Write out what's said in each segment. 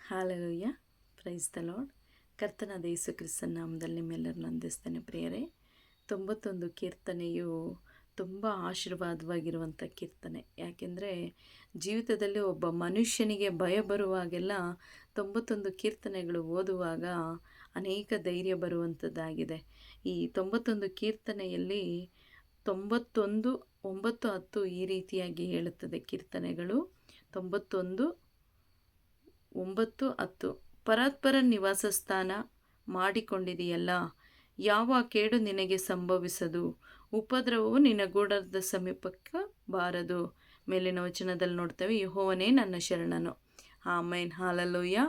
Hallelujah. Praise the lord. ಕರ್ತನಾದ ಯೇಸು ಕ್ರಿಸ್ತನ ನಾಮದಲ್ಲಿ ನಿಮ್ಮೆಲ್ಲರನ್ನು ವಂದಿಸ್ತೇನೆ ಪ್ರಿಯರೇ. 91 ಕೀರ್ತನೆಯು ತುಂಬ ಆಶೀರ್ವಾದವಾಗಿರುವಂಥ ಕೀರ್ತನೆ. ಯಾಕೆಂದರೆ ಜೀವಿತದಲ್ಲಿ ಒಬ್ಬ ಮನುಷ್ಯನಿಗೆ ಭಯ ಬರುವಾಗೆಲ್ಲ 91 ಕೀರ್ತನೆಗಳು ಓದುವಾಗ ಅನೇಕ ಧೈರ್ಯ ಬರುವಂಥದ್ದಾಗಿದೆ. ಈ 91 ಕೀರ್ತನೆಯಲ್ಲಿ 91, 9, 10 ಈ ರೀತಿಯಾಗಿ ಹೇಳುತ್ತದೆ ಕೀರ್ತನೆಗಳು. 91, 9, 10. ಪರಾತ್ಪರ ನಿವಾಸ ಸ್ಥಾನ ಮಾಡಿಕೊಂಡಿದೆಯಲ್ಲ, ಯಾವ ಕೇಡು ನಿನಗೆ ಸಂಭವಿಸದು, ಉಪದ್ರವವು ನಿನ್ನ ಗೂಡರದ ಸಮೀಪಕ್ಕೆ ಬಾರದು. ಮೇಲಿನ ವಚನದಲ್ಲಿ ನೋಡ್ತೇವೆ, ಯೆಹೋವನೇ ನನ್ನ ಶರಣನು. ಆಮೇನ್, ಹಾಲೆಲೂಯ್ಯ.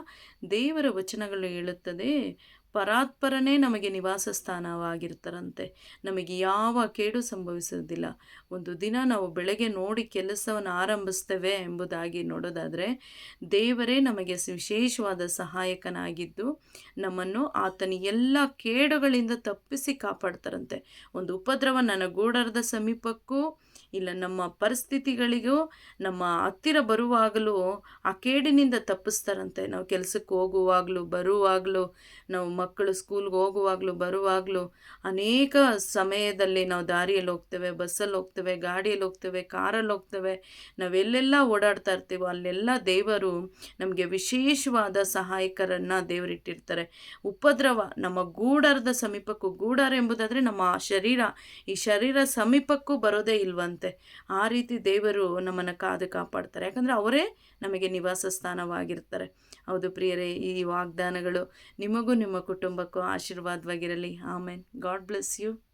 ದೇವರ ವಚನಗಳು ಹೇಳುತ್ತದೆ, ಪರಾತ್ಪರನೇ ನಮಗೆ ನಿವಾಸ ಸ್ಥಾನವಾಗಿರ್ತಾರಂತೆ. ನಮಗೆ ಯಾವ ಕೇಡು ಸಂಭವಿಸುವುದಿಲ್ಲ. ಒಂದು ದಿನ ನಾವು ಬೆಳಗ್ಗೆ ನೋಡಿ ಕೆಲಸವನ್ನು ಆರಂಭಿಸ್ತೇವೆ ಎಂಬುದಾಗಿ ನೋಡೋದಾದರೆ, ದೇವರೇ ನಮಗೆ ವಿಶೇಷವಾದ ಸಹಾಯಕನಾಗಿದ್ದು ನಮ್ಮನ್ನು ಆತನ ಎಲ್ಲ ಕೇಡುಗಳಿಂದ ತಪ್ಪಿಸಿ ಕಾಪಾಡ್ತಾರಂತೆ. ಒಂದು ಉಪದ್ರವ ನನ್ನ ಗೂಡರದ ಸಮೀಪಕ್ಕೂ ಇಲ್ಲ ನಮ್ಮ ಪರಿಸ್ಥಿತಿಗಳಿಗೂ ನಮ್ಮ ಹತ್ತಿರ ಬರುವಾಗಲೂ ಆ ಕೇಡಿನಿಂದ ತಪ್ಪಿಸ್ತಾರಂತೆ. ನಾವು ಕೆಲಸಕ್ಕೆ ಹೋಗುವಾಗಲೂ ಬರುವಾಗಲೂ, ನಾವು ಮಕ್ಕಳು ಸ್ಕೂಲ್ಗೆ ಹೋಗುವಾಗಲೂ ಬರುವಾಗಲೂ, ಅನೇಕ ಸಮಯದಲ್ಲಿ ನಾವು ದಾರಿಯಲ್ಲಿ ಹೋಗ್ತೇವೆ, ಬಸ್ಸಲ್ಲಿ ಹೋಗ್ತೇವೆ, ಗಾಡಿಯಲ್ಲಿ ಹೋಗ್ತೇವೆ, ಕಾರಲ್ಲಿ ಹೋಗ್ತೇವೆ. ನಾವೆಲ್ಲೆಲ್ಲ ಓಡಾಡ್ತಾ ಇರ್ತೀವೋ ಅಲ್ಲೆಲ್ಲ ದೇವರು ನಮಗೆ ವಿಶೇಷವಾದ ಸಹಾಯಕರನ್ನು ದೇವರಿಟ್ಟಿರ್ತಾರೆ. ಉಪದ್ರವ ನಮ್ಮ ಗೂಡರದ ಸಮೀಪಕ್ಕೂ, ಗೂಡಾರ ಎಂಬುದಾದರೆ ನಮ್ಮ ಶರೀರ, ಈ ಶರೀರ ಸಮೀಪಕ್ಕೂ ಬರೋದೇ ಇಲ್ವಂತೆ. ಆ ರೀತಿ ದೇವರು ನಮ್ಮನ್ನು ಕಾದು ಕಾಪಾಡ್ತಾರೆ. ಯಾಕಂದರೆ ಅವರೇ ನಮಗೆ ನಿವಾಸ ಸ್ಥಾನವಾಗಿರ್ತಾರೆ. ಹೌದು ಪ್ರಿಯರೇ, ಈ ವಾಗ್ದಾನಗಳು ನಿಮಗೂ ನಿಮ್ಮ ಕುಟುಂಬಕ್ಕೂ ಆಶೀರ್ವಾದವಾಗಿರಲಿ. ಆಮೇನ್. God bless you.